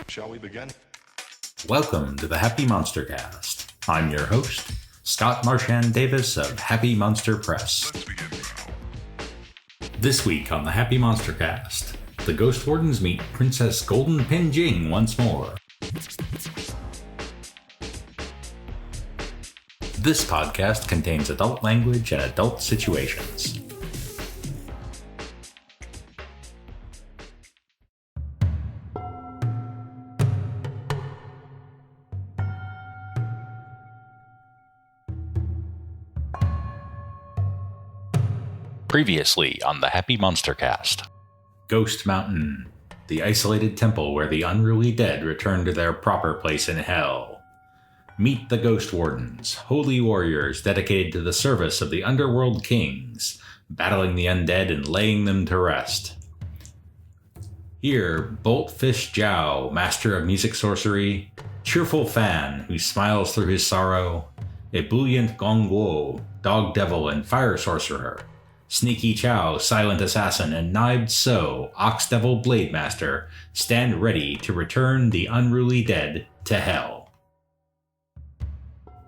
Shall we begin? Welcome to the Happy MonsterCast. I'm your host, Scott Marchand Davis of Happy Monster Press. Let's begin now. This week on the Happy MonsterCast, the Ghost Wardens meet Princess Golden Pin Jing once more. This podcast contains adult language and adult situations. Previously on the Happy MonsterCast. Ghost Mountain, the isolated temple where the unruly dead return to their proper place in hell. Meet the Ghost Wardens, holy warriors dedicated to the service of the underworld kings, battling the undead and laying them to rest. Here, Fist Jiao, master of music sorcery, Cheerful Fan, who smiles through his sorrow, Ebullient Gong Gou, dog devil and fire sorcerer, Sneaky Chow, silent assassin, and Knives Tso, ox devil blade master, stand ready to return the unruly dead to hell.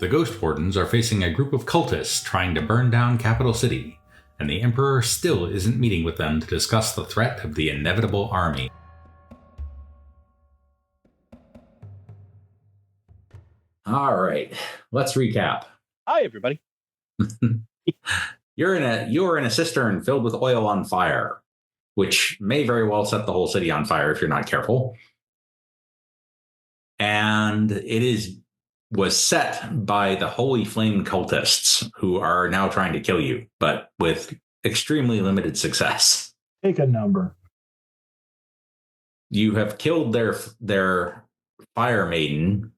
The Ghost Wardens are facing a group of cultists trying to burn down Capital City, and the Emperor still isn't meeting with them to discuss the threat of the inevitable army. All right, let's recap. Hi, everybody. You are in a cistern filled with oil on fire, which may very well set the whole city on fire if you're not careful. And was set by the Holy Flame cultists, who are now trying to kill you, but with extremely limited success. Take a number. You have killed their fire maiden,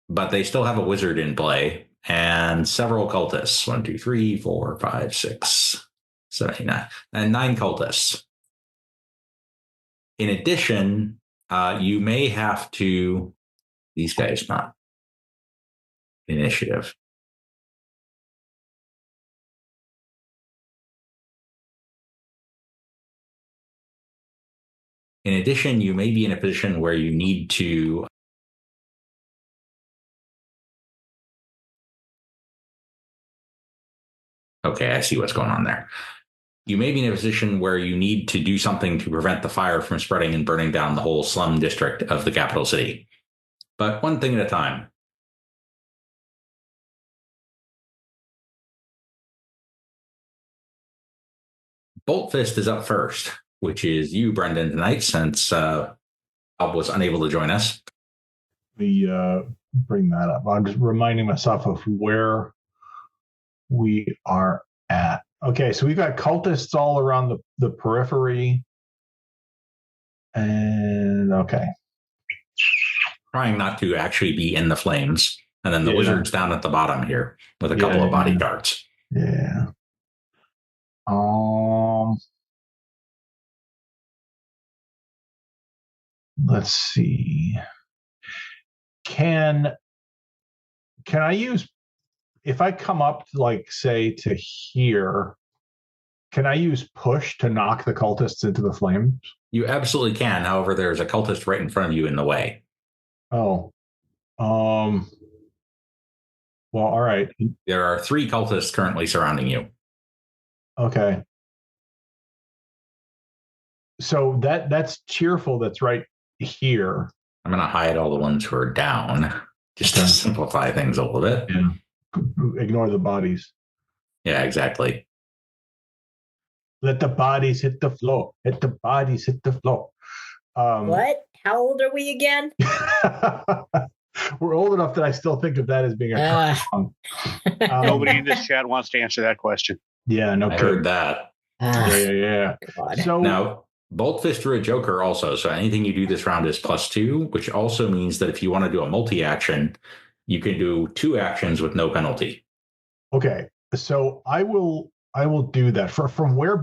but they still have a wizard in play. And several cultists. 1, 2, 3, 4, 5, 6, 7, 8, 9. And 9 cultists. In addition, you may have to... These guys not. Initiative. In addition, you may be in a position where you need to... Okay, I see what's going on there. You may be in a position where you need to do something to prevent the fire from spreading and burning down the whole slum district of the capital city. But one thing at a time. Fist is up first, which is you, Brendan, tonight, since Bob was unable to join us. We bring that up. I'm just reminding myself of where we are at. Okay, so we've got cultists all around the periphery. And okay. Trying not to actually be in the flames. And then the wizard's down at the bottom here with a couple of bodyguards. Yeah. Let's see. Can I use, if I come up to, like, say, to here, can I use push to knock the cultists into the flames? You absolutely can. However, there's a cultist right in front of you in the way. Oh. Well, all right. There are 3 cultists currently surrounding you. Okay. So that's Cheerful, that's right here. I'm going to hide all the ones who are down, just to simplify things a little bit. Yeah. Ignore the bodies. Yeah, exactly. Let the bodies hit the floor. Let the bodies hit the floor. What? How old are we again? We're old enough that I still think of that as being a song. Nobody in this chat wants to answer that question. Yeah, no I kidding. heard that. Yeah. God. So Now, Fist drew a Joker also, so anything you do this round is +2, which also means that if you want to do a multi-action, you can do 2 actions with no penalty. okay, so I will do that. From where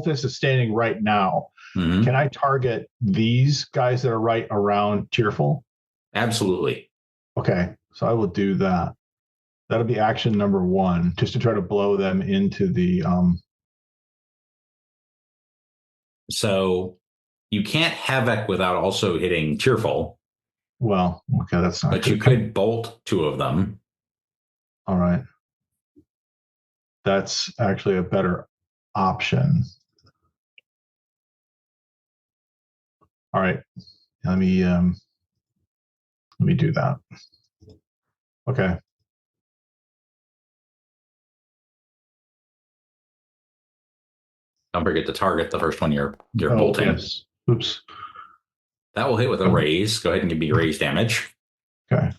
Fist is standing right now. Mm-hmm. Can I target these guys that are right around Cheerful? Absolutely. Okay, so I will do that. That'll be action number 1, just to try to blow them into the So You can't havoc without also hitting cheerful, Well, okay, that's not but good. you could bolt 2 of them. All right. That's actually a better option. All right. Let me do that. Okay. Don't forget to target the first one you're Oh, bolting. yes. Oops. That will hit with a raise. Go ahead and give me raise damage. Okay.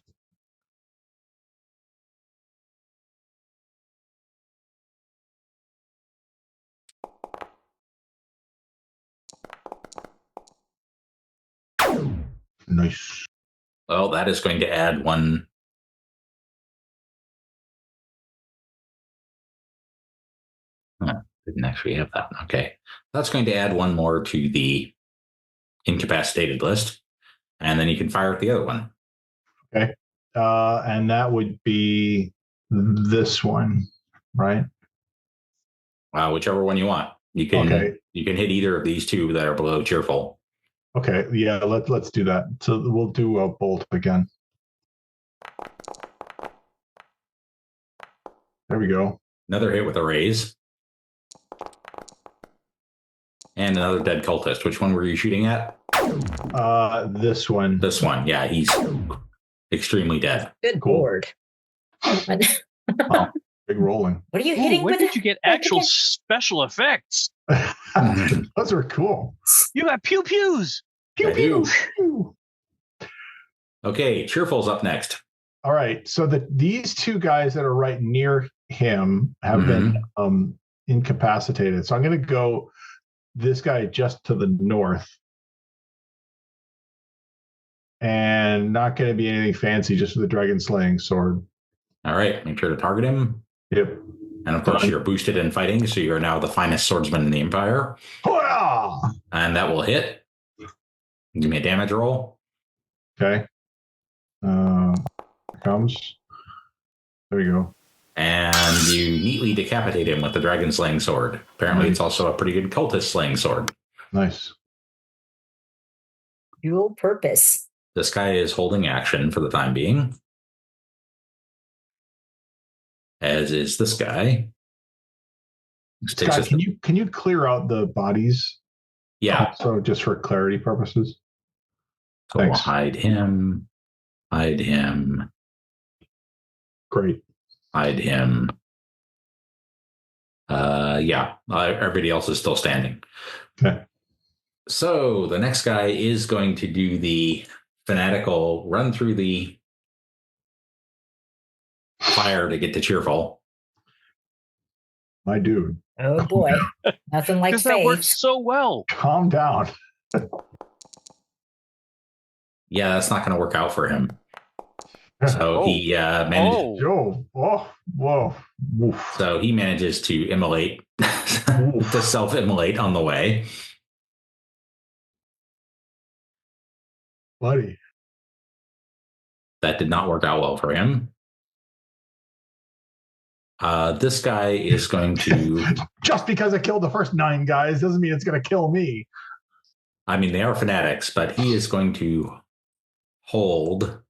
Nice. Well, that is going to add 1. Didn't actually have that. Okay. That's going to add 1 more to the incapacitated list. And then you can fire at the other one. Okay. And that would be this one, right? Whichever one you want. You can hit either of these 2 that are below cheerful. Okay. Yeah, let's do that. So we'll do a bolt again. There we go. Another hit with a raise. And another dead cultist. Which one were you shooting at? This one. This one. Yeah, he's extremely dead. Good Cool. lord. Oh, big rolling. What are you Ooh, hitting when with? did you get actual special effects? Those were cool. You got pew pews. Pew, I do. pew. Okay, Cheerful's up next. All right. So these 2 guys that are right near him have been incapacitated. So I'm going to go this guy just to the north. And not going to be anything fancy, just with the dragon slaying sword. All right, make sure to target him. Yep. And of course, you're boosted in fighting, so you're now the finest swordsman in the Empire. Hoo-yah! And that will hit. Give me a damage roll. Okay. Here comes. There we go. And you neatly decapitate him with the dragon slaying sword. Apparently, it's also a pretty good cultist slaying sword. Nice. Dual purpose. This guy is holding action for the time being. As is this guy. Scott, can you clear out the bodies? Yeah. So just for clarity purposes. So we'll hide him. Hide him. Great. Hide him. Yeah. Everybody else is still standing. Okay. So the next guy is going to do the fanatical run through the fire to get to cheerful. My dude. Oh boy. Nothing like Because that works faith. so well. Calm down. Yeah, that's not going to work out for him. So he manages. Whoa. Oof. So he manages to immolate, to self-immolate on the way. Buddy. That did not work out well for him. This guy is going to... Just because I killed the first 9 guys doesn't mean it's going to kill me. I mean, they are fanatics, but he is going to hold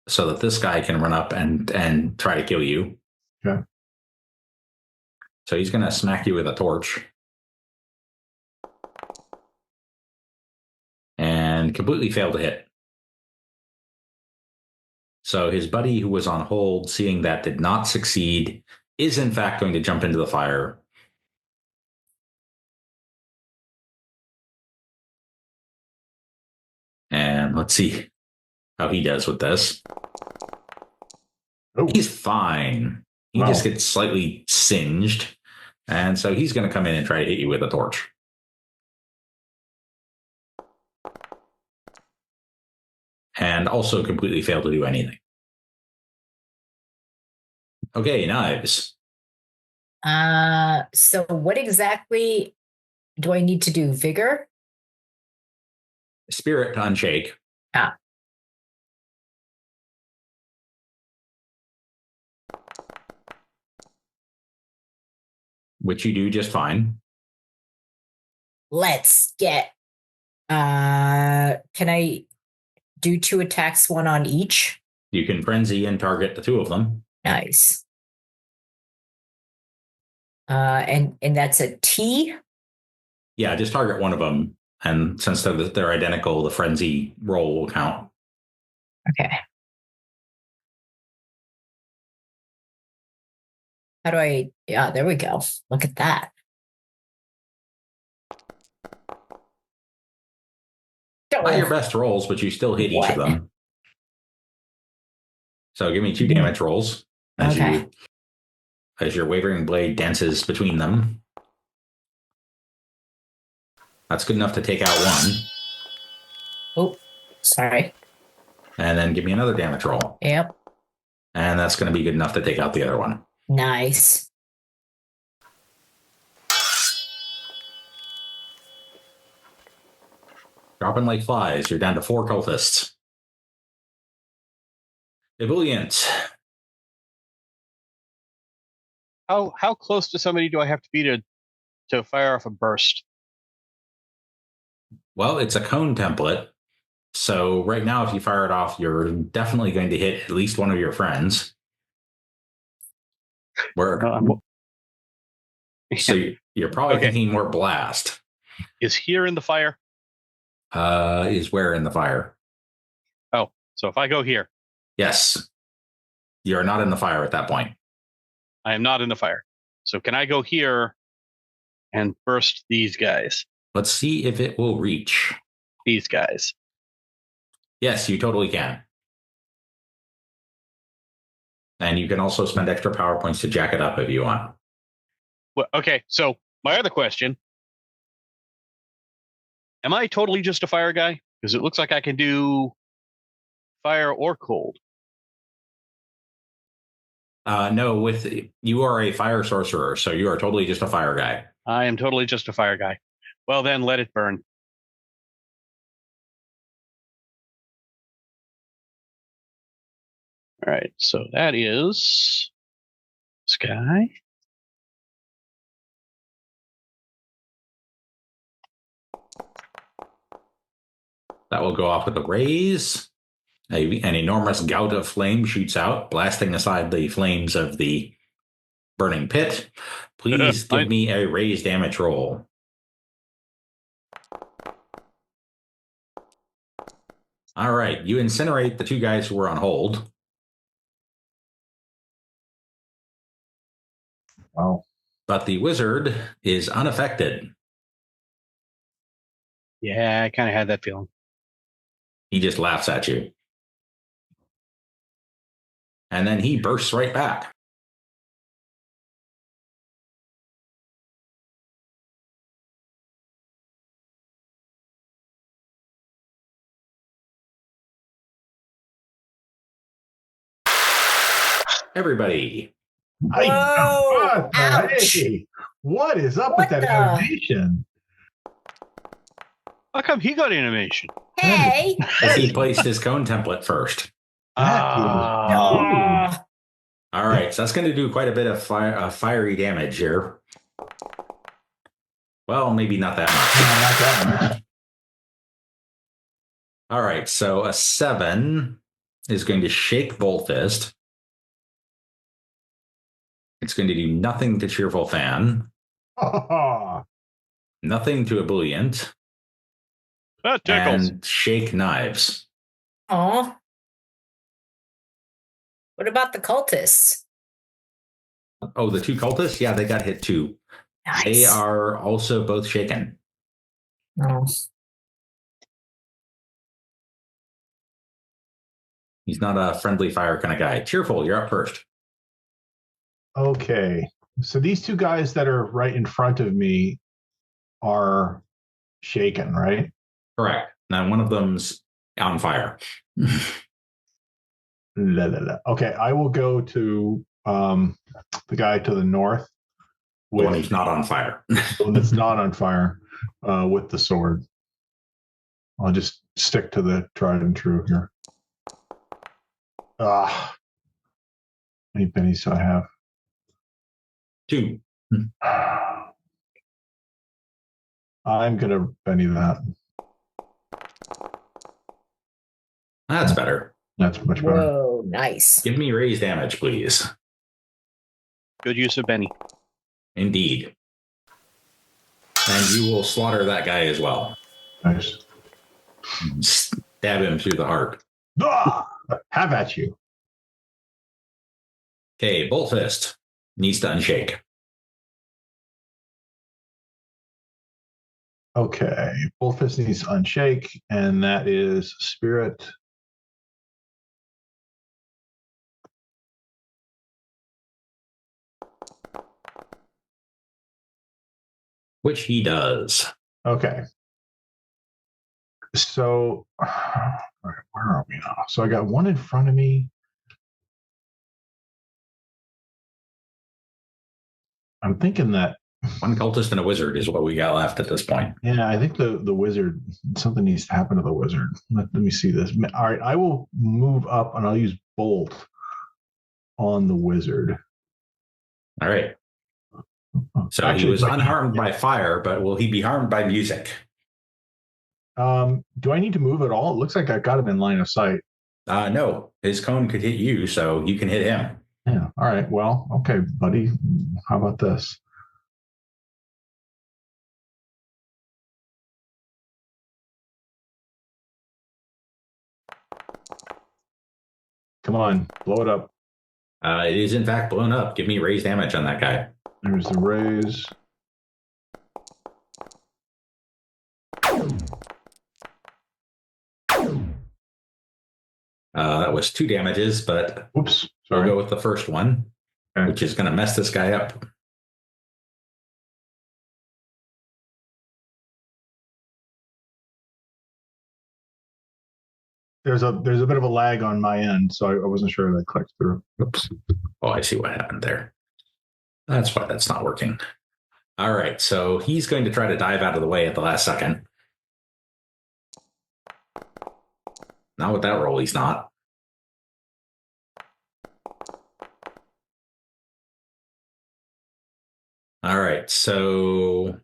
so that this guy can run up and try to kill you. Okay. So he's going to smack you with a torch. And completely fail to hit. So his buddy who was on hold, seeing that did not succeed, is in fact going to jump into the fire. And let's see how he does with this. Oh. He's fine. He just gets slightly singed. And so he's going to come in and try to hit you with a torch. And also completely fail to do anything. Okay, Knives. So what exactly do I need to do? Vigor? Spirit to unshake. Ah. Which you do just fine. let's get. Can I do 2 attacks, 1 on each? You can frenzy and target the 2 of them. Nice. And that's a T. Yeah, just target one of them, and since they're identical, the frenzy roll will count. Okay. How do I? Yeah, there we go. Look at that. Not your best rolls, but you still hit each of What? them. So give me 2 damage rolls as your wavering blade dances between them. That's good enough to take out 1. Oh, sorry. And then give me another damage roll. Yep. And that's going to be good enough to take out the other one. Nice. Dropping like flies. You're down to 4 cultists. Ebullient. How close to somebody do I have to be to fire off a burst? Well, it's a cone template. So right now, if you fire it off, you're definitely going to hit at least one of your friends. So you're probably thinking more blast. Is here in the fire? Is where in the fire? Oh, so if I go here. Yes. You're not in the fire at that point. I am not in the fire. So can I go here and burst these guys? Let's see if it will reach. These guys. Yes, you totally can. And you can also spend extra power points to jack it up if you want. Well, okay, so my other question. Am I totally just a fire guy? Because it looks like I can do fire or cold. No, you are a fire sorcerer, so you are totally just a fire guy. I am totally just a fire guy. Well, then let it burn. All right, so that is this guy. That will go off with a raise. An enormous gout of flame shoots out, blasting aside the flames of the burning pit. Please give me a raise damage roll. All right, you incinerate the 2 guys who were on hold. Wow. But the wizard is unaffected. Yeah, I kind of had that feeling. He just laughs at you. And then he bursts right back. Everybody. Whoa! Ouch! Hey, what is up with that animation? How come he got animation? Hey! Because he placed his cone template first. Oh. All right, so that's going to do quite a bit of fiery damage here. Well, maybe not that much. No, not that much. All right, so a 7 is going to shake Volfist. It's going to do nothing to Cheerful Fan. Nothing to Ebullient. That tickles. And shake Knives. Oh. What about the cultists? Oh, the 2 cultists? Yeah, they got hit too. Nice. They are also both shaken. Oh. He's not a friendly fire kind of guy. Cheerful, you're up first. Okay. So these 2 guys that are right in front of me are shaken, right? Correct. Now one of them's on fire. Okay, I will go to the guy to the north. The one who's not on fire. The one that's not on fire with the sword. I'll just stick to the tried and true here. How many pennies do I have? 2. I'm gonna Benny that. That's better. That's much better. Whoa, nice. Give me raise damage, please. Good use of Benny. Indeed. And you will slaughter that guy as well. Nice. Stab him through the heart. Ah! Have at you. Okay, Bolt Fist needs to unshake. Okay. Bullfist needs to unshake, and that is spirit. Which he does. Okay. So where are we now? So I got one in front of me. I'm thinking that One cultist and a wizard is what we got left at this point. yeah, I think the wizard, something needs to happen to the wizard. Let me see this. All right, I will move up and I'll use bolt on the wizard. All right. So Actually, he was unharmed by fire, but will he be harmed by music? Do I need to move at all? It looks like I got him in line of sight. No, his cone could hit you, so you can hit him. Yeah. All right. Well, okay, buddy. How about this? Come on, blow it up. It is in fact blown up. Give me raise damage on that guy. There's the raise. That was 2 damages, but Oops. we'll Sorry. go with the first one, Okay. which is going to mess this guy up. There's a bit of a lag on my end, so I wasn't sure that clicked through. Oops. Oh, I see what happened there. That's why that's not working. All right, so he's going to try to dive out of the way at the last second. Not with that roll, he's not. All right, so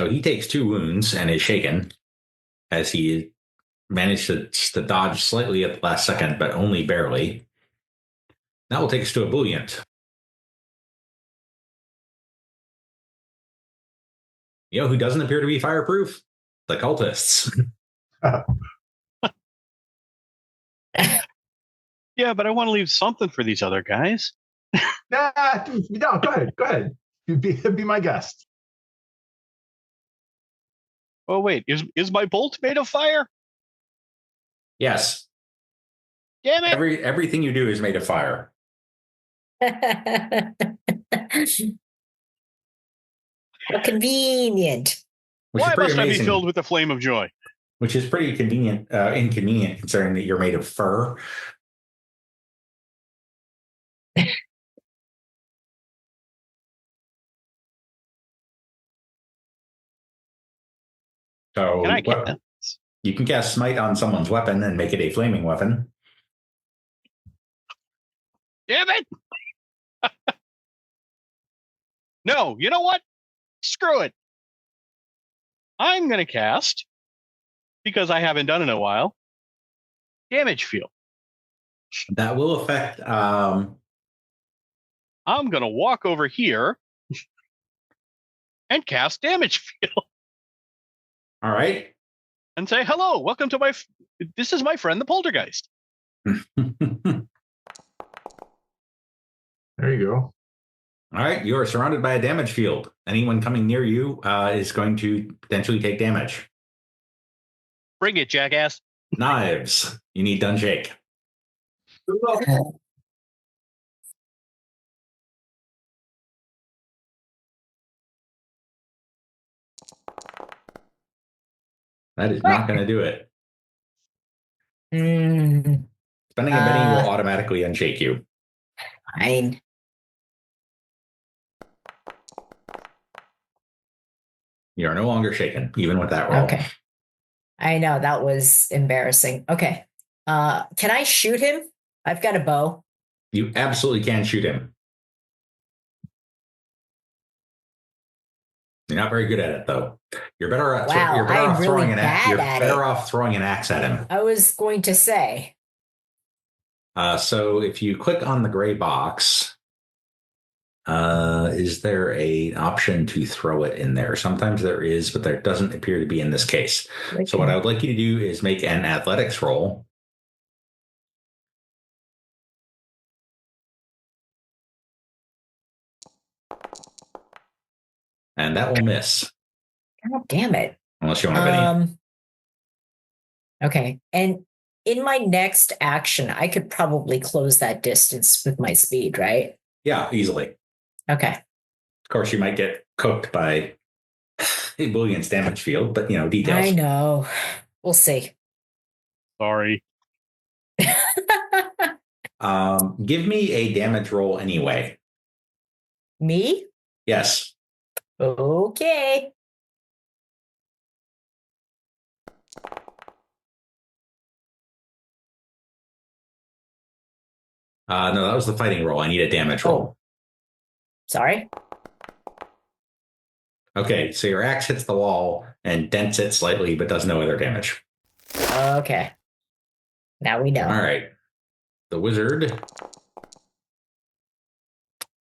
he takes 2 wounds and is shaken as he managed to dodge slightly at the last second, but only barely. That will take us to Ebullient. You know who doesn't appear to be fireproof? The cultists. Yeah, but I want to leave something for these other guys. No, go ahead. Be my guest. Oh wait, is my bolt made of fire? Yes. Damn it! Everything you do is made of fire. How convenient. Why must I be filled with the flame of joy? Which is pretty inconvenient considering that you're made of fur. So Can I cast? You can cast Smite on someone's weapon and make it a flaming weapon. Damn it! No, you know what? Screw it. I'm going to cast, because I haven't done it in a while, Damage Field. That will affect... I'm going to walk over here and cast Damage Field. All right. And say, hello, welcome to this is my friend, the Poltergeist. There you go. All right, you are surrounded by a damage field. Anyone coming near you is going to potentially take damage. Bring it, jackass. Knives, you need to unshake. That is not going to do it. Spending a Benny will automatically unshake you. Fine. You are no longer shaken, even with that roll. Okay. I know, that was embarrassing. Okay. Can I shoot him? I've got a bow. You absolutely can shoot him. You're not very good at it, though. You're better at Wow, you're better I'm off really throwing an axe. bad You're at better it. off throwing an axe at him. I was going to say. So if you click on the gray box, is there an option to throw it in there? Sometimes there is, but there doesn't appear to be in this case. So what I would like you to do is make an athletics roll. And that will miss. God damn it. Unless you don't have any. Okay. And in my next action, I could probably close that distance with my speed, right? Yeah, easily. Okay. Of course, you might get cooked by Ebullient damage field, but details. I know. We'll see. Sorry. Give me a damage roll anyway. Me? Yes. Okay. No, that was the fighting roll. I need a damage roll. Sorry. Okay, so your axe hits the wall and dents it slightly, but does no other damage. Okay. Now we know. All right. The wizard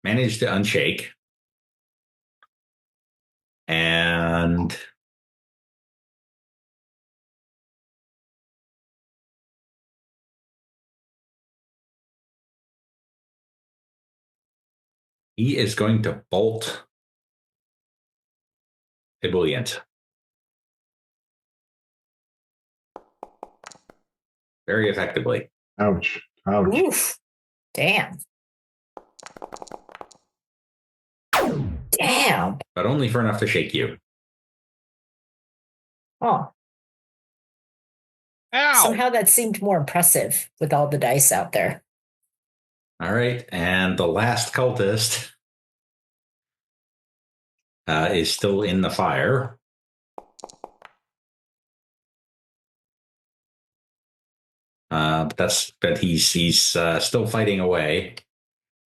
managed to unshake. And he is going to bolt Ebullient. Very effectively. Ouch. Ouch. Oof. Damn. Damn. But only for enough to shake you. Oh. Ow! Somehow that seemed more impressive with all the dice out there. All right. And the last cultist is still in the fire. But he's still fighting away.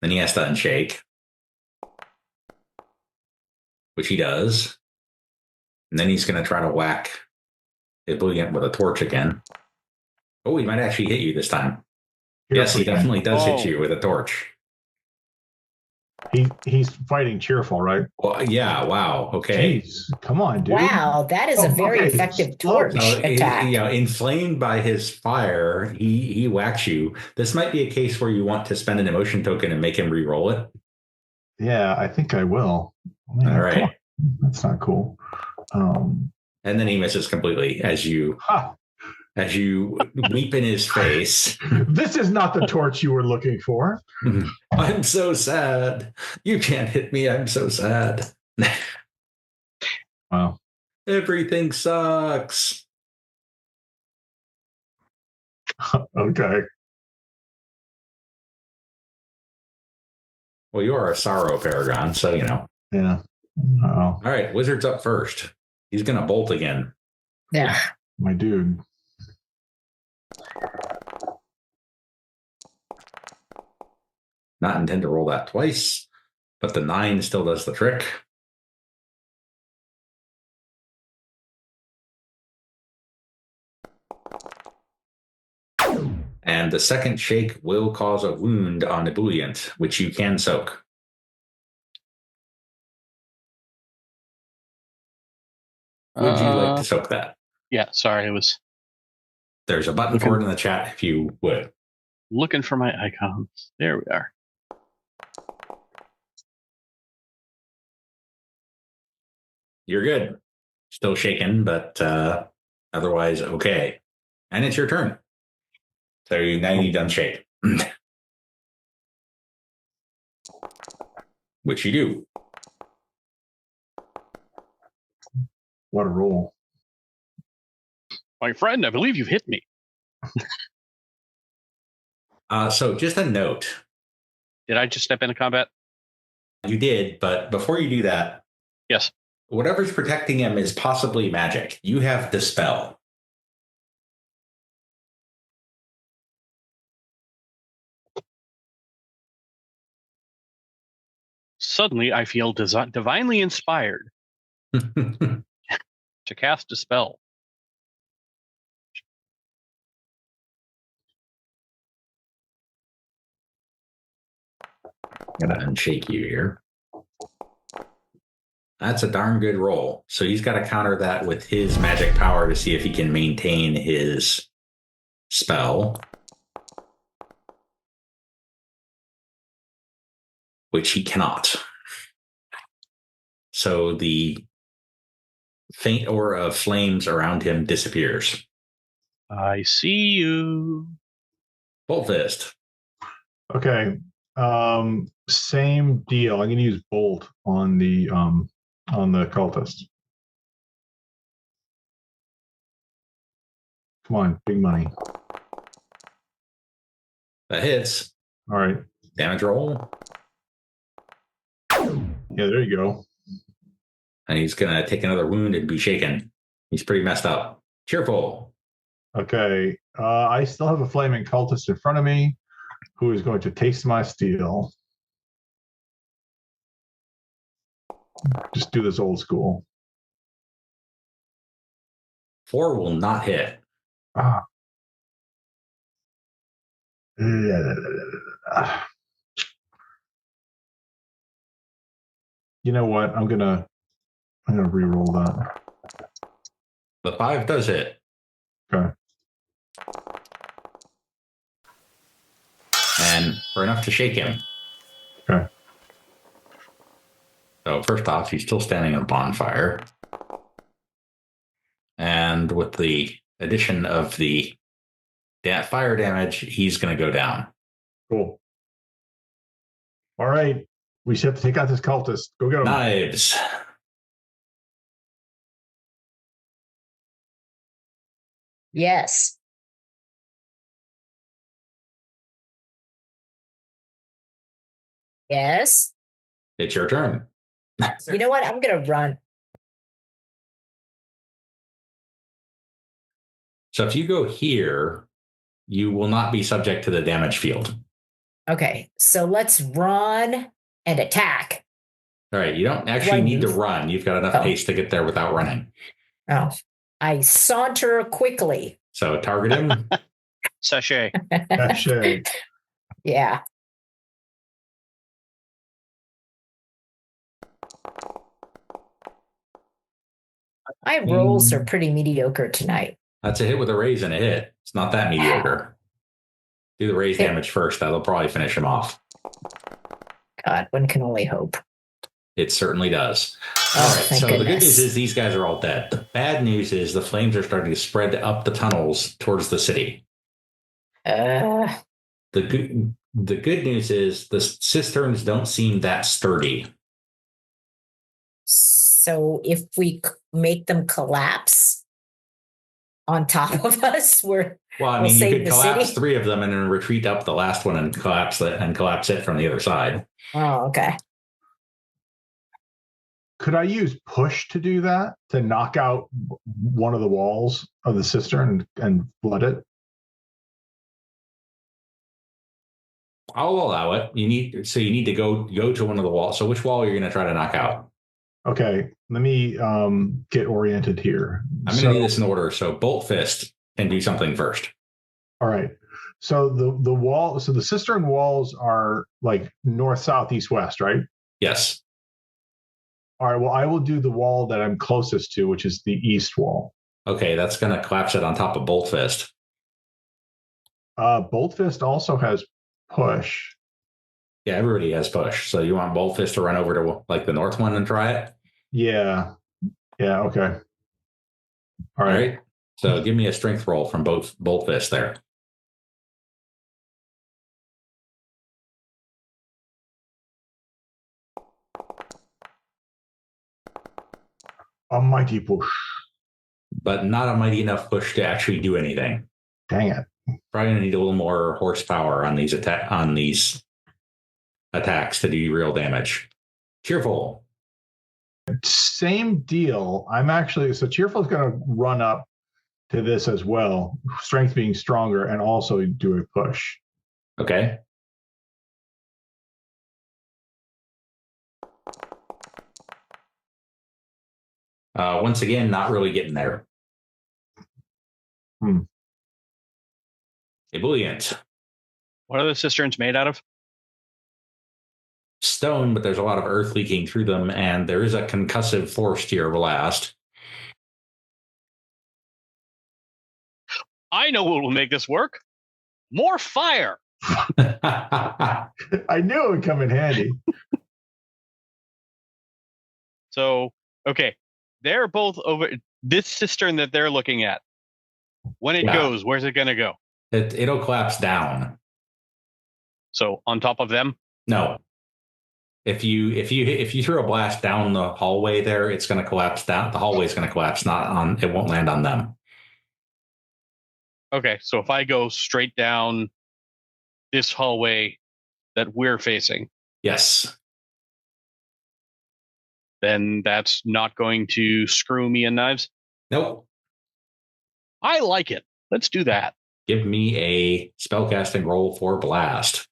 Then he has to unshake, which he does. And then he's going to try to whack Ebullient with a torch again. Oh, he might actually hit you this time. Yes, he definitely does hit you with a torch. He's fighting cheerful, right? Well, yeah. Wow. Okay. Jeez, come on, dude. Wow, that is a very effective torch attack. Inflamed by his fire, he whacks you. This might be a case where you want to spend an emotion token and make him re-roll it. Yeah, I think I will. Man, all right. That's not cool. And then he misses completely as you leap in his face. This is not the torch you were looking for. I'm so sad. You can't hit me. I'm so sad. Wow. Everything sucks. Okay. Well, you are a sorrow paragon, so Yeah. All right, wizard's up first. He's going to bolt again. Yeah. My dude. Not intend to roll that twice, but the 9 still does the trick. And the second shake will cause a wound on Ebullient, which you can soak. Would you like to soak that? Yeah, sorry, There's a button for it in the chat if you would. Looking for my icons. There we are. You're good. Still shaking, but otherwise okay. And it's your turn. So now you need to unshake. Which you do. What a roll. My friend, I believe you've hit me. So just a note. Did I just step into combat? You did, but before you do that. Yes. Whatever's protecting him is possibly magic. You have Dispel. Suddenly, I feel divinely inspired. to cast a spell. I'm gonna unshake you here. That's a darn good roll. So he's got to counter that with his magic power to see if he can maintain his spell, which he cannot. So the faint aura of flames around him disappears. I see you. Bolt Fist. Okay. Same deal. I'm going to use bolt on the cultist. Come on, big money. That hits. All right. Damage roll. Yeah, there you go. And he's going to take another wound and be shaken. He's pretty messed up. Cheerful. Okay. I still have a flaming cultist in front of me who is going to taste my steel. Just do this old school. 4 will not hit. Ah. You know what? I'm gonna re-roll that. The 5 does hit. Okay. And for enough to shake him. Okay. So first off, he's still standing in a bonfire. And with the addition of the fire damage, he's going to go down. Cool. All right. We should have to take out this cultist. Go get him. Knives. Yes. Yes. It's your turn. You know what? I'm going to run. So if you go here, you will not be subject to the damage field. Okay. So let's run and attack. All right. You don't actually need to run. You've got enough pace to get there without running. Oh, I saunter quickly. So target him. Sachet. Sachet. Yeah. My rolls are pretty mediocre tonight. That's a hit with a raise and a hit. It's not that mediocre. Do the raise damage first. That'll probably finish him off. God, one can only hope. It certainly does. Oh, all right. thank So the good goodness. news is these guys are all dead. The bad news is the flames are starting to spread up the tunnels towards the city. The good news is the cisterns don't seem that sturdy. So if we make them collapse on top of us, well, I mean, you could collapse 3 of them and then retreat up the last one and collapse it from the other side. Oh, okay. Could I use push to do that, to knock out one of the walls of the cistern and flood it? I'll allow it. You need to go to one of the walls. So which wall are you going to try to knock out? Okay, let me get oriented here. I'm going to do this in order. So Bolt Fist can do something first. All right. So the wall, so the cistern walls are like north, south, east, west, right? Yes. All right. Well, I will do the wall that I'm closest to, which is the east wall. Okay, that's going to collapse it on top of Bolt Fist. Bolt Fist also has push. Yeah, everybody has push. So you want Bolt Fist to run over to like the north one and try it? Yeah. Yeah. Okay. All right. So give me a strength roll from both Bolt Fist there. A mighty push. But not a mighty enough push to actually do anything. Dang it. Probably gonna need a little more horsepower on these attacks to do real damage. Cheerful. Same deal. So Cheerful is going to run up to this as well, strength being stronger, and also do a push. Okay. Once again, not really getting there. Ebullient. What are the cisterns made out of? Stone, but there's a lot of earth leaking through them, and there is a concussive force to your blast. I know what will make this work. More fire. I knew it would come in handy. So, okay. They're both over this cistern that they're looking at. When it goes, where's it going to go? It'll collapse down. So on top of them? No. If you throw a blast down the hallway there, it's going to collapse down. The hallway is going to collapse. It won't land on them. Okay, so if I go straight down this hallway that we're facing, yes, then that's not going to screw me in knives? Nope. I like it. Let's do that. Give me a spellcasting roll for blast.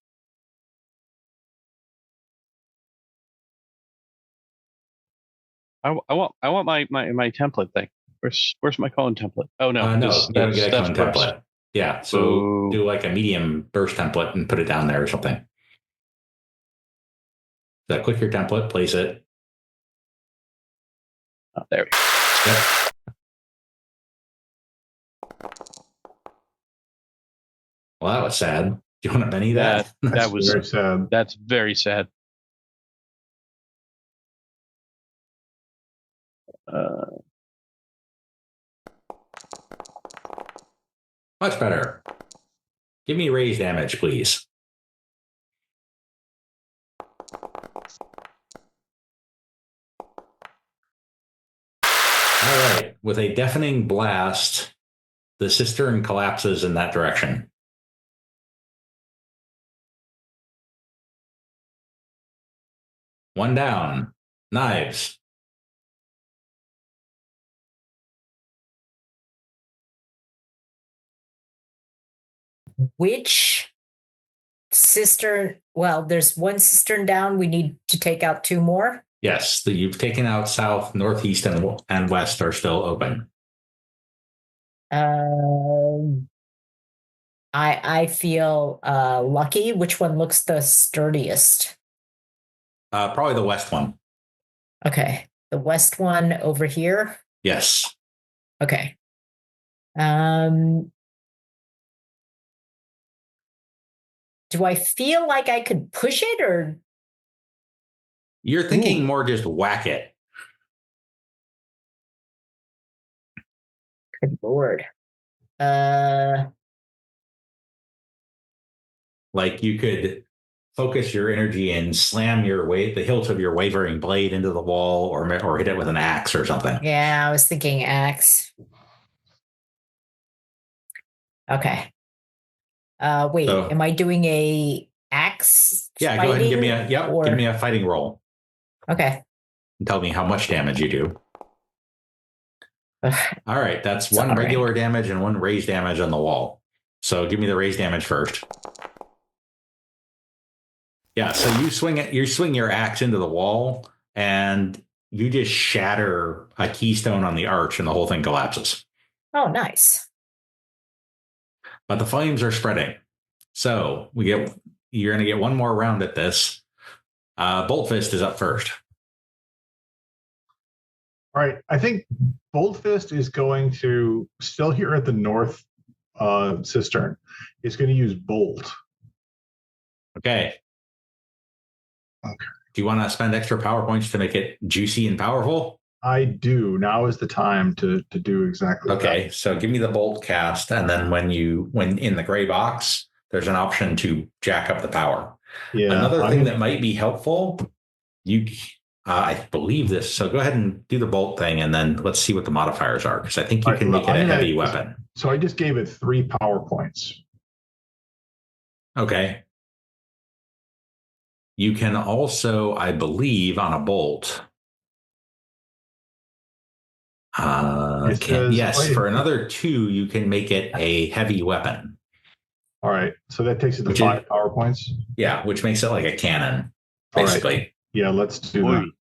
I want my template thing. Where's my cone template? Oh no, no, you don't get a cone template. Yeah, so do like a medium burst template and put it down there or something. So click your template, place it. Oh, there we go. Yep. Well, that was sad. Do you want to Benny that? That was very sad. That's very sad. Much better. Give me raise damage, please. All right. With a deafening blast, the cistern collapses in that direction. One down. Knives. Which cistern? Well, there's one cistern down. We need to take out two more. Yes, you've taken out south, northeast, and west are still open. I feel lucky. Which one looks the sturdiest? Probably the west one. Okay, the west one over here. Yes. Okay. Do I feel like I could push it, or you're thinking more just whack it? Good Lord. Like you could focus your energy and slam the hilt of your wavering blade into the wall, or hit it with an axe or something. Yeah, I was thinking axe. Okay. Wait, am I doing a axe? Yeah, go ahead and give me a fighting roll. Okay. And tell me how much damage you do. All right, that's one regular damage and one raise damage on the wall. So give me the raise damage first. Yeah, so you swing your axe into the wall, and you just shatter a keystone on the arch, and the whole thing collapses. Oh, nice. But the flames are spreading. So you're going to get one more round at this. Bolt Fist is up first. All right. I think Bolt Fist is going to, still here at the north cistern, is going to use Bolt. Okay. Do you want to spend extra power points to make it juicy and powerful? I do. Now is the time to do exactly that. Okay, so give me the bolt cast, and then when in the gray box, there's an option to jack up the power. Yeah. Another thing that might be helpful, I believe this. So go ahead and do the bolt thing, and then let's see what the modifiers are, because I think you can make it a heavy weapon. So I just gave it 3 power points. Okay. You can also, I believe, on a bolt. For another 2, you can make it a heavy weapon. All right. So that takes it to 5 power points. Yeah, which makes it like a cannon, basically. Right. Yeah, let's do that.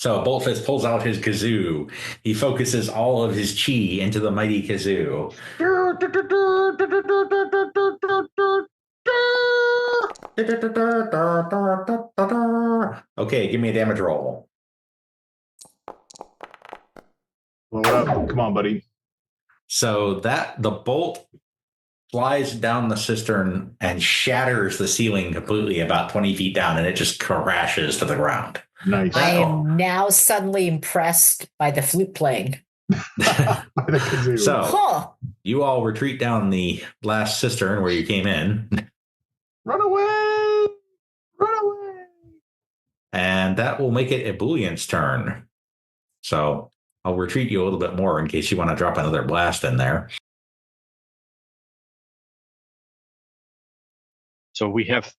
So Boltfist pulls out his kazoo. He focuses all of his chi into the mighty kazoo. Okay, give me a damage roll. Blow it up. Come on, buddy. So the bolt flies down the cistern and shatters the ceiling completely about 20 feet down, and it just crashes to the ground. Nice. I am now suddenly impressed by the flute playing. By the kazoo. So you all retreat down the last cistern where you came in. Run away! Run away! And that will make it Ebullient turn. So I'll retreat you a little bit more in case you want to drop another blast in there. So we have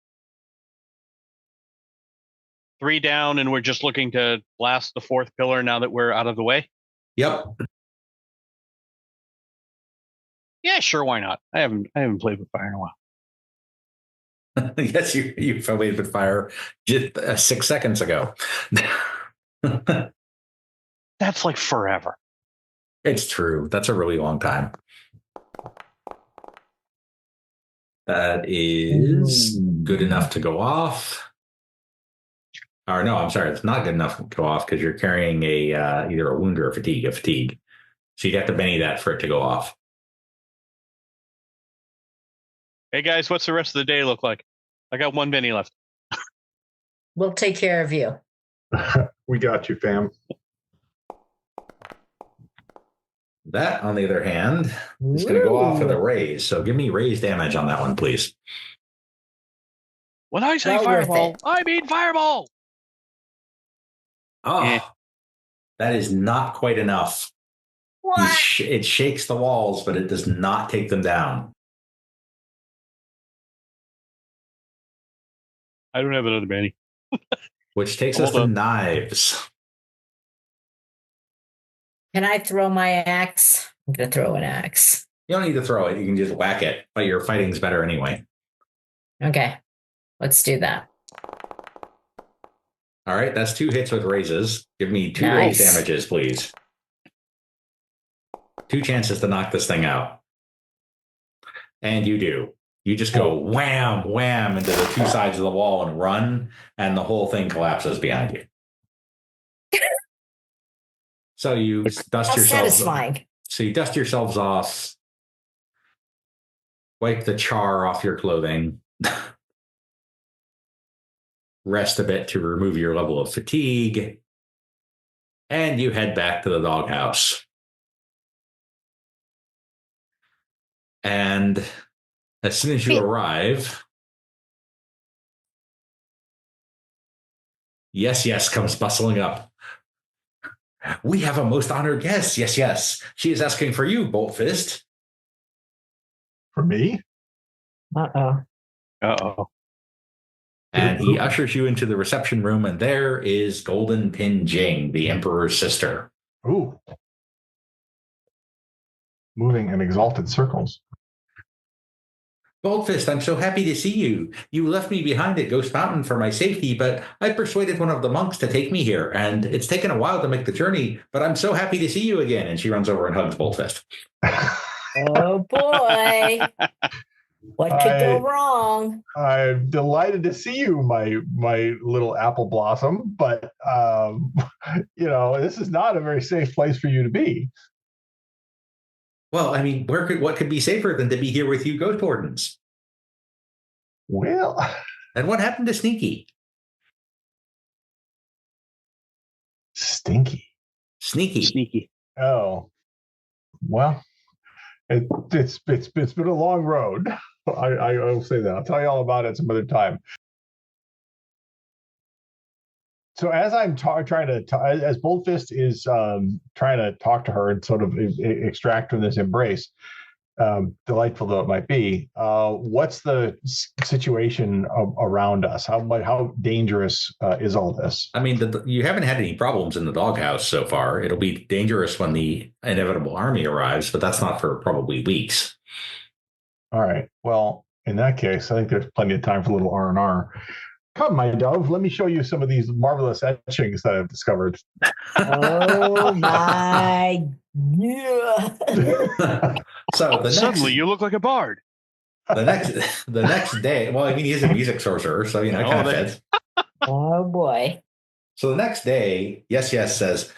3 down, and we're just looking to blast the 4th pillar now that we're out of the way. Yep. Yeah, sure. Why not? I haven't played with fire in a while. Yes, you played with fire just 6 seconds ago. That's like forever. It's true. That's a really long time. That is good enough to go off. Or no, I'm sorry, it's not good enough to go off because you're carrying a either a wound or a fatigue. So you'd have to Benny that for it to go off. Hey guys, what's the rest of the day look like? I got 1 Benny left. We'll take care of you. We got you, fam. That, on the other hand, is going to go off with a raise. So give me raise damage on that one, please. When I say Well worth fireball, it. I mean fireball. Oh, Eh. that is not quite enough. What? It shakes the walls, but it does not take them down. I don't have another Benny. Which takes us to knives. Can I throw my axe? I'm going to throw an axe. You don't need to throw it. You can just whack it. But your fighting's better anyway. Okay. Let's do that. All right. That's 2 hits with raises. Give me 2 Nice. raise damages, please. 2 chances to knock this thing out. And you do. You just go wham, wham into the 2 sides of the wall and run, and the whole thing collapses behind you. So you dust How yourselves. satisfying. So you dust yourselves off, wipe the char off your clothing, rest a bit to remove your level of fatigue, and you head back to the doghouse. And as soon as you arrive, yes comes bustling up. We have a most honored guest. Yes. She is asking for you, Boltfist. For me? Uh-oh. And he ushers you into the reception room, and there is Golden Pin Jing, the Emperor's sister. Ooh. Moving in exalted circles. Goldfist, I'm so happy to see you. You left me behind at Ghost Mountain for my safety, but I persuaded one of the monks to take me here, and it's taken a while to make the journey, but I'm so happy to see you again. And she runs over and hugs Goldfist. Oh, boy. What could go wrong? I'm delighted to see you, my little apple blossom, but this is not a very safe place for you to be. Well, I mean, what could be safer than to be here with you, Ghost Wardens? Well, and what happened to Sneaky? Sneaky. Oh, well, it's been a long road. I will say that. I'll tell you all about it some other time. So as I'm as Boldfist is trying to talk to her and sort of extract from this embrace, delightful though it might be, what's the situation around us? How dangerous is all this? I mean, you haven't had any problems in the doghouse so far. It'll be dangerous when the inevitable army arrives, but that's not for probably weeks. All right. Well, in that case, I think there's plenty of time for a little R&R. Come, my dove, let me show you some of these marvelous etchings that I've discovered. Oh my God. So Suddenly, you look like a bard. the next day, well, I mean, he is a music sorcerer, so it Oh, kind of they- fits. Oh boy. So the next day, Yes says,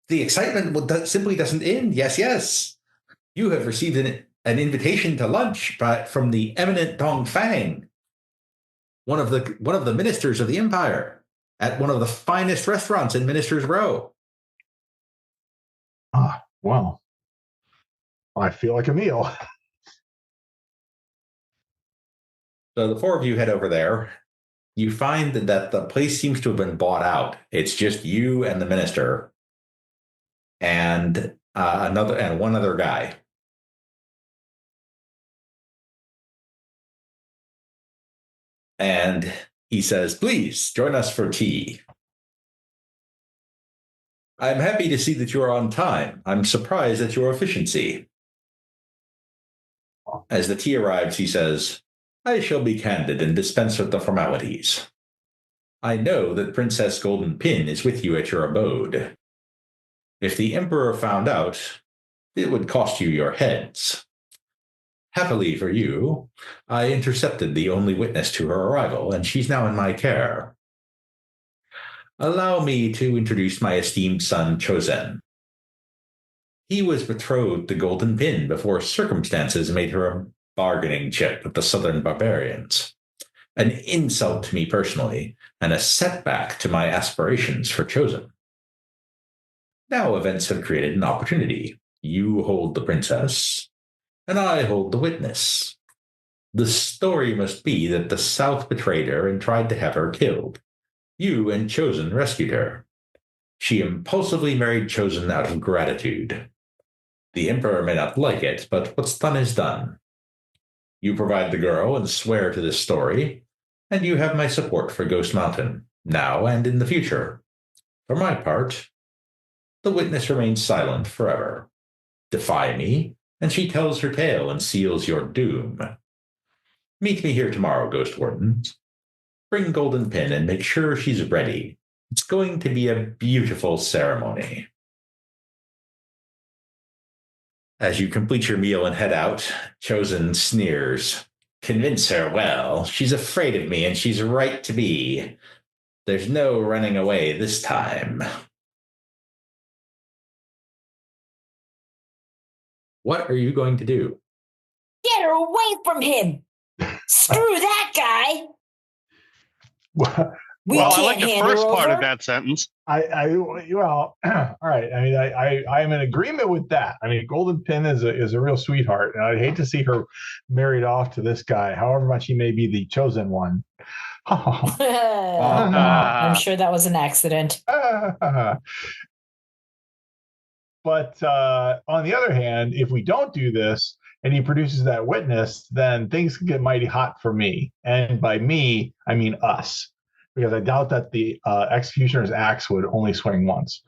the excitement simply doesn't end. Yes. You have received an invitation to lunch from the eminent Dong Fang, one of the ministers of the empire, at one of the finest restaurants in Ministers Row. Well, I feel like a meal. So the four of you head over there. You find that the place seems to have been bought out. It's just you and the minister, and one other guy. And he says, "Please join us for tea." I'm happy to see that you are on time. I'm surprised at your efficiency. As the tea arrives, he says, I shall be candid and dispense with the formalities. I know that Princess Golden Pin is with you at your abode. If the Emperor found out, it would cost you your heads. Happily for you, I intercepted the only witness to her arrival, and she's now in my care. Allow me to introduce my esteemed son, Chosen. He was betrothed to Golden Pin before circumstances made her a bargaining chip with the southern barbarians. An insult to me personally, and a setback to my aspirations for Chosen. Now events have created an opportunity. You hold the princess, and I hold the witness. The story must be that the South betrayed her and tried to have her killed. You and Chosen rescued her. She impulsively married Chosen out of gratitude. The Emperor may not like it, but what's done is done. You provide the girl and swear to this story, and you have my support for Ghost Mountain, now and in the future. For my part, the witness remains silent forever. Defy me, and she tells her tale and seals your doom. Meet me here tomorrow, Ghost Wardens. Bring Golden Pin and make sure she's ready. It's going to be a beautiful ceremony. As you complete your meal and head out, Chosen sneers. Convince her well. She's afraid of me, and she's right to be. There's no running away this time. What are you going to do? Get her away from him. Screw that guy. We Well, I can't like the hand first her part over. of that sentence. Well, all right. I mean, I'm in agreement with that. I mean, Golden Pin is a real sweetheart, and I'd hate to see her married off to this guy, however much he may be the chosen one. I'm sure that was an accident. But on the other hand, if we don't do this and he produces that witness, then things can get mighty hot for me. And by me, I mean us, because I doubt that the executioner's axe would only swing once.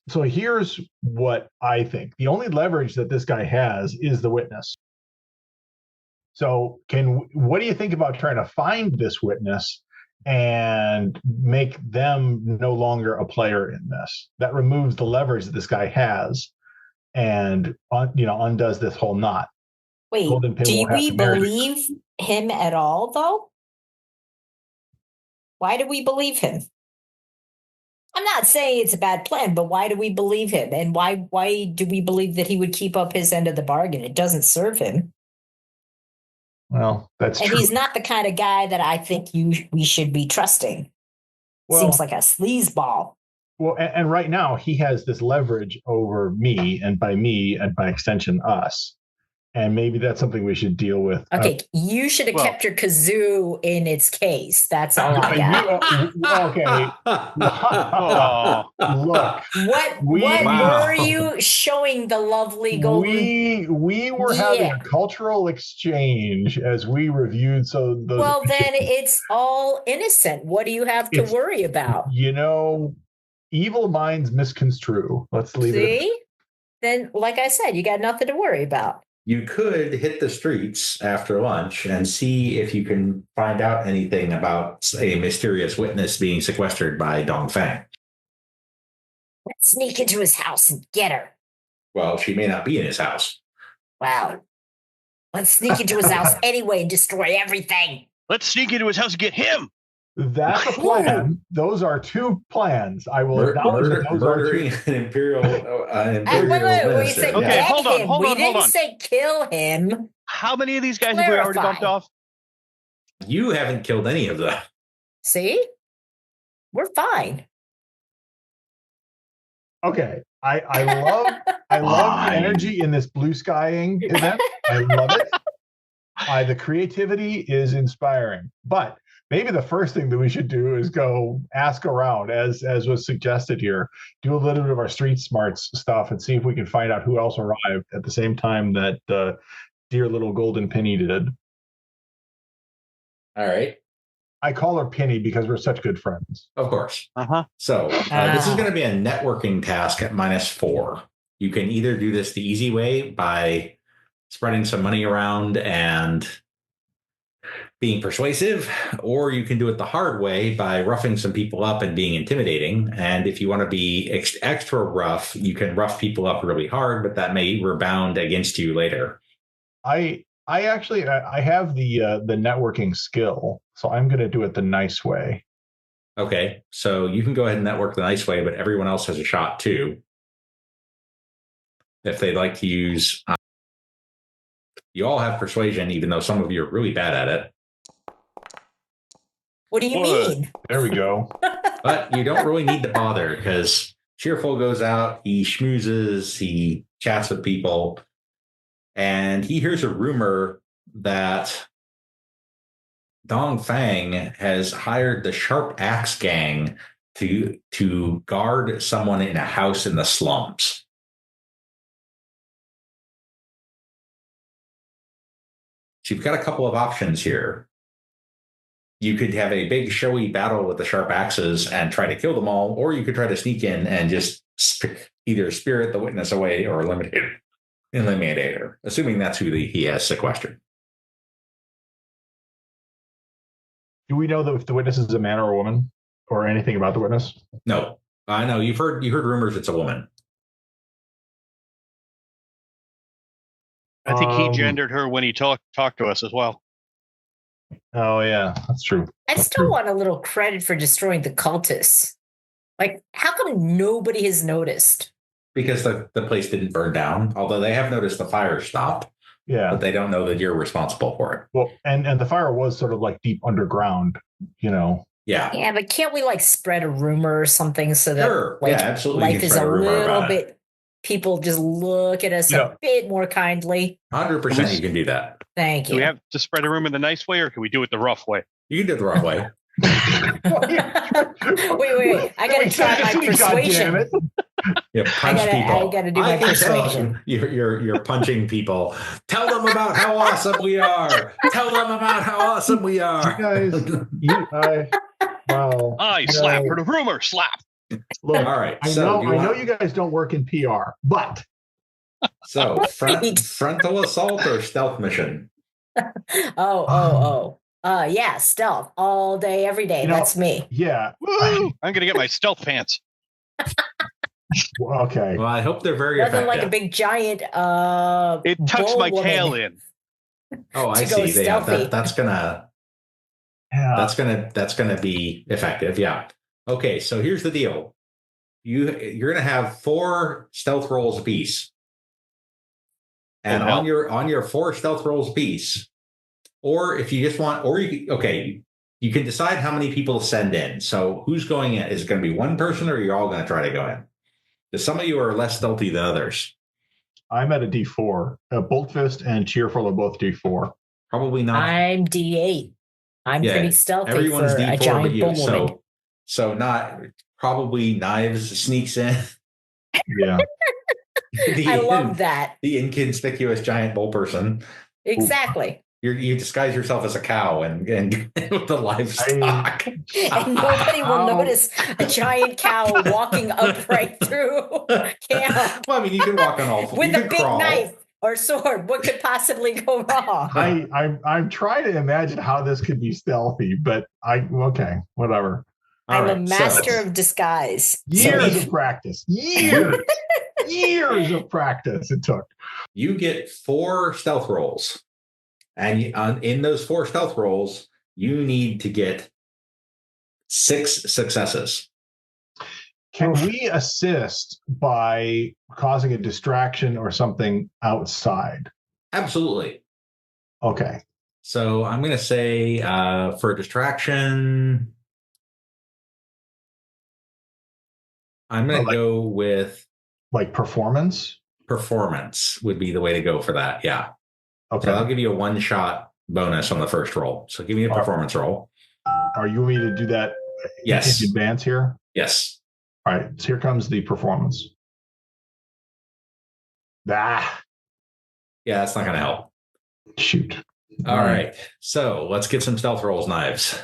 So here's what I think. The only leverage that this guy has is the witness. So what do you think about trying to find this witness and make them no longer a player in this? That removes the leverage that this guy has and undoes this whole knot. Wait, Golden Pin do won't have we to marry believe him at all, though? Why do we believe him? I'm not saying it's a bad plan, but why do we believe him? And why do we believe that he would keep up his end of the bargain? It doesn't serve him. Well, that's And true. he's not the kind of guy that I think we should be trusting. Well, Seems like a sleazeball. Well, and right now he has this leverage over me, and by extension, us. And maybe that's something we should deal with. Okay, you should have kept your kazoo in its case. That's all I got. Okay. Oh. Look, What Wow. were you showing the lovely golden? we were having a cultural exchange as we reviewed. So Well, then it's all innocent. What do you have to worry about? Evil minds misconstrue. Let's leave it. See? Then, like I said, you got nothing to worry about. You could hit the streets after lunch and see if you can find out anything about a mysterious witness being sequestered by Dong Fang. Let's sneak into his house and get her. Well, she may not be in his house. Wow. Let's sneak into his house anyway and destroy everything. Let's sneak into his house and get him. That's a plan. Those are two plans. I will acknowledge that those murdering are two. an imperial Wait, minister. we said Okay, get hold on, him. hold We on, didn't hold on. say kill him. How many of these guys have we already Clarify. bumped off? You haven't killed any of them. See? We're fine. Okay. I love the energy in this blue skying event. I love it. The creativity is inspiring. But maybe the first thing that we should do is go ask around, as was suggested here, do a little bit of our street smarts stuff and see if we can find out who else arrived at the same time that dear little golden Penny did. All right. I call her Penny because we're such good friends. Of course. Uh-huh. So this is going to be a networking task at -4. You can either do this the easy way by spreading some money around and being persuasive, or you can do it the hard way by roughing some people up and being intimidating. And if you want to be extra rough, you can rough people up really hard, but that may rebound against you later. I actually have the networking skill, so I'm going to do it the nice way. Okay, so you can go ahead and network the nice way, but everyone else has a shot too. If they'd like to use, you all have persuasion, even though some of you are really bad at it. What do you What? mean? There we go. But you don't really need to bother because Cheerful goes out, he schmoozes, he chats with people, and he hears a rumor that Dong Fang has hired the Sharp Axe Gang to guard someone in a house in the slums. So you've got a couple of options here. You could have a big showy battle with the sharp axes and try to kill them all, or you could try to sneak in and just either spirit the witness away or eliminate her, assuming that's who he has sequestered. Do we know that if the witness is a man or a woman, or anything about the witness? No, I know you heard rumors it's a woman. I think he gendered her when he talked to us as well. Oh yeah, that's true. I still want a little credit for destroying the cultists. Like, how come nobody has noticed? Because the place didn't burn down, although they have noticed the fire stopped, Yeah. but they don't know that you're responsible for it. Well, and the fire was sort of like deep underground, you know. Yeah. Yeah, but can't we like spread a rumor or something so that Sure. like Yeah, absolutely. You life can is spread a a rumor little about it. bit, people just look at us Yeah. a bit more kindly? 100% you can do that. Thank Do you. we have to spread a rumor the nice way, or can we do it the rough way? You can do it the wrong way. Wait. I gotta try my persuasion. God damn it. You punch I people. gotta do my can tell. persuasion. You're punching people. Tell them about how awesome we are. Tell them about how awesome we are. You guys, wow. I slap her. The rumor slap. Look, All right. I So know you guys don't work in PR, but So Right. frontal assault or stealth mission? Yeah, stealth all day, every day. You know, That's me. yeah. Woo! I'm gonna get my stealth pants. Okay. Well, I hope they're very Nothing effective. like a big giant It tucks bull my woman tail in. Oh, I to go see. stealthy. That's gonna be effective. Yeah. Okay. So here's the deal. You're gonna have 4 stealth rolls apiece, and Oh, no. on your 4 stealth rolls apiece, or if you just want, you can decide how many people to send in. So who's going in? Is it going to be one person, or you're all going to try to go in? Because some of you are less stealthy than others. I'm at a D4. Boltfist and Cheerful are both D4. Probably not. I'm D8. I'm Yeah, pretty stealthy Everyone's for a D4 but giant you. bull woman. So not probably Knives sneaks in. Yeah. I love that. The inconspicuous giant bull person. Exactly. You disguise yourself as a cow and with the livestock. And nobody will notice a giant cow walking upright through camp Well, I mean, you can walk on all fours. with a big knife. or sword. What could possibly go wrong? I'm trying to imagine how this could be stealthy, but okay, whatever. All I'm a right, master so of disguise. Years So of practice. Years of practice it took. you get 4 stealth rolls. And in those 4 stealth rolls, you need to get 6 successes. Can we assist by causing a distraction or something outside? Absolutely. Okay. So I'm going to say for a distraction, I'm going to go with like performance. Performance would be the way to go for that. Yeah. Okay. So I'll give you a 1-shot bonus on the first roll. So give me a performance roll. Are you want me to do that Yes. in advance here? Yes. All right. So here comes the performance. Ah. Yeah, that's not going to help. Shoot. All right. So let's get some stealth rolls, Knives.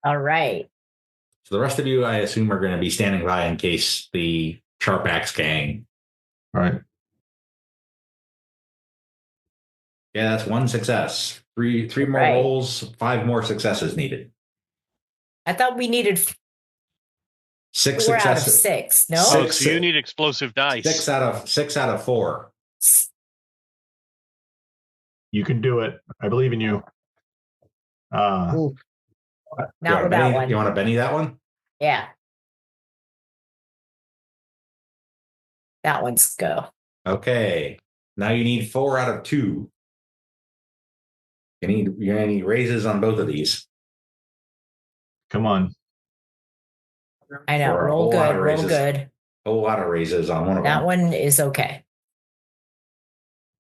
all right. So the rest of you, I assume, are going to be standing by in case the Sharp Axe gang. All right. Yeah, that's 1 success. Three more Right. rolls, 5 more successes needed. I thought we needed 6 4 out of successes. 6. No. Oh, so you need explosive dice. 6 out of 4. You can do it. I believe in you. Ooh. Not with that one. You want to Benny that one? Yeah. That one's go. Okay. Now you need 4 out of 2. You're gonna need raises on both of these. Come on. I know. For a Roll whole lot good. of Roll raises. good. A whole lot of raises on one of That them. one is okay.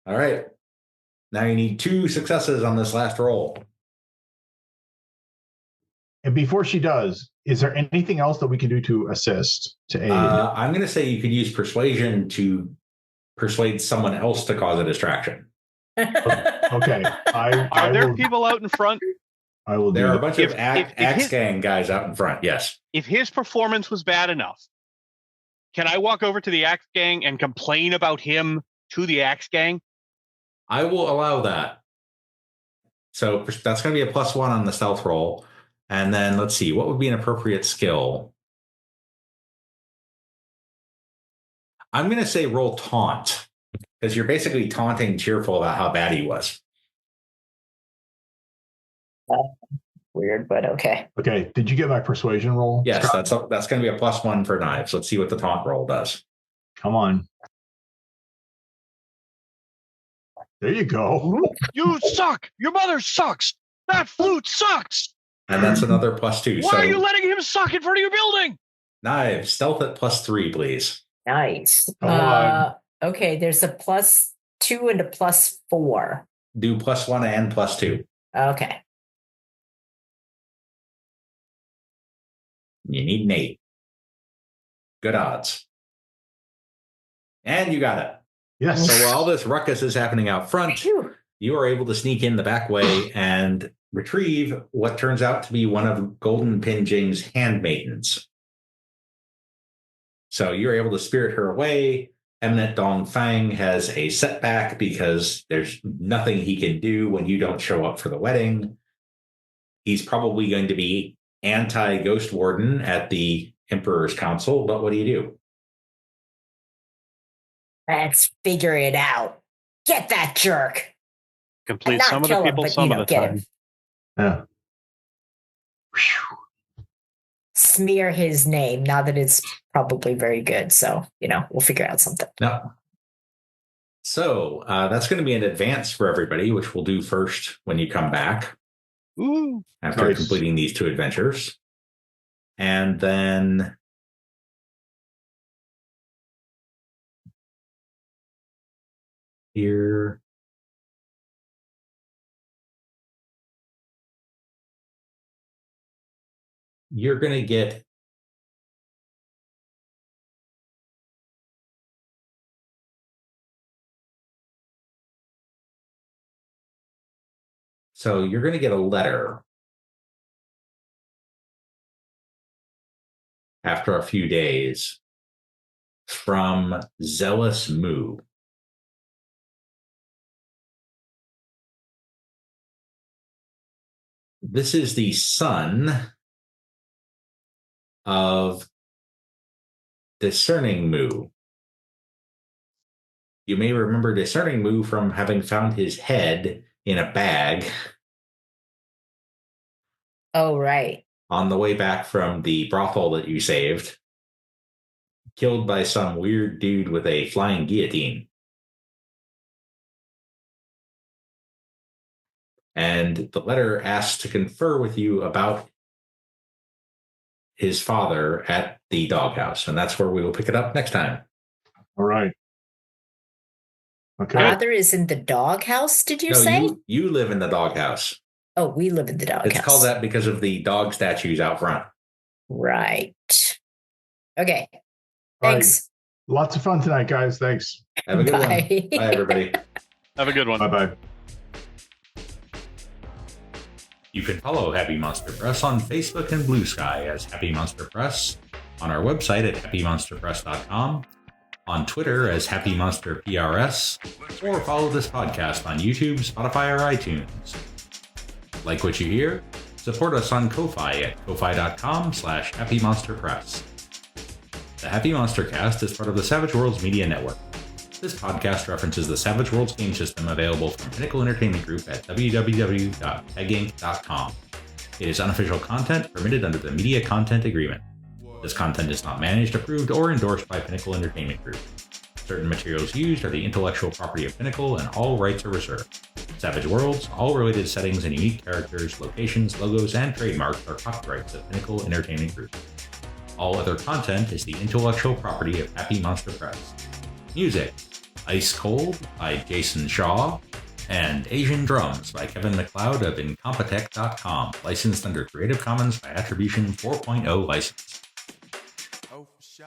All right. Now you need 2 successes on this last roll. And before she does, is there anything else that we can do to assist, to aid? I'm going to say you could use persuasion to persuade someone else to cause a distraction. Okay. Are there people out in front? I will There do are a that. bunch of Axe Gang guys out in front. Yes. If his performance was bad enough, can I walk over to the Axe Gang and complain about him to the Axe Gang? I will allow that. So that's going to be a +1 on the stealth roll. And then let's see, what would be an appropriate skill? I'm going to say roll taunt, because you're basically taunting Cheerful about how bad he was. Weird, but okay. Okay. Did you get my persuasion roll? Yes, Scott? that's going to be a +1 for Knives. Let's see what the taunt roll does. Come on. There you go. You suck! Your mother sucks! That flute sucks! And that's another +2. Why so are you letting him suck in front of your building? Knives, stealth at +3, please. Nice. Come on. Okay, there's a +2 and a +4. Do +1 and +2. Okay. You need an 8. Good odds. And you got it. Yes. So while all this ruckus is happening out front, Phew. you are able to sneak in the back way and retrieve what turns out to be one of Golden Pinjing's handmaidens. So you're able to spirit her away. Eminent Dong Fang has a setback because there's nothing he can do when you don't show up for the wedding. He's probably going to be anti-Ghost Warden at the Emperor's Council, but what do you do? Let's figure it out. Get that jerk. Complete Not some of the kill him, people but, some of the get time. him. Yeah. Smear his name. Now that it's probably very good. So, we'll figure out something. No. So that's going to be an advance for everybody, which we'll do first when you come back. Ooh. After Nice. completing these 2 adventures. And then here. You're going to get a letter after a few days from Zealous Moo. This is the son of Discerning Moo. You may remember Discerning Moo from having found his head in a bag Oh, right. on the way back from the brothel that you saved, killed by some weird dude with a flying guillotine. And the letter asks to confer with you about his father at the doghouse. And that's where we will pick it up next time. All right. Okay. Father is in the doghouse, did you say? You live in the doghouse. Oh, we live in the doghouse. It's called that because of the dog statues out front. Right. Okay. All Thanks. right. Lots of fun tonight, guys. Thanks. Have a good Bye. one. Bye, everybody. Have a good one. Bye-bye. You can follow Happy Monster Press on Facebook and Blue Sky as Happy Monster Press, on our website at happymonsterpress.com, on Twitter as Happy Monster PRS, or follow this podcast on YouTube, Spotify, or iTunes. Like what you hear? Support us on Ko-Fi at ko-fi.com/happymonsterpress. The Happy Monster Cast is part of the Savage Worlds Media Network. This podcast references the Savage Worlds game system available from Pinnacle Entertainment Group at www.peginc.com. It is unofficial content permitted under the Media Content Agreement. This content is not managed, approved, or endorsed by Pinnacle Entertainment Group. Certain materials used are the intellectual property of Pinnacle and all rights are reserved. Savage Worlds, all related settings and unique characters, locations, logos, and trademarks are copyrights of Pinnacle Entertainment Group. All other content is the intellectual property of Happy Monster Press. Music: Ice Cold by Jason Shaw, and Asian Drums by Kevin McLeod of Incompetech.com, licensed under Creative Commons by Attribution 4.0 license. Oh, for sure.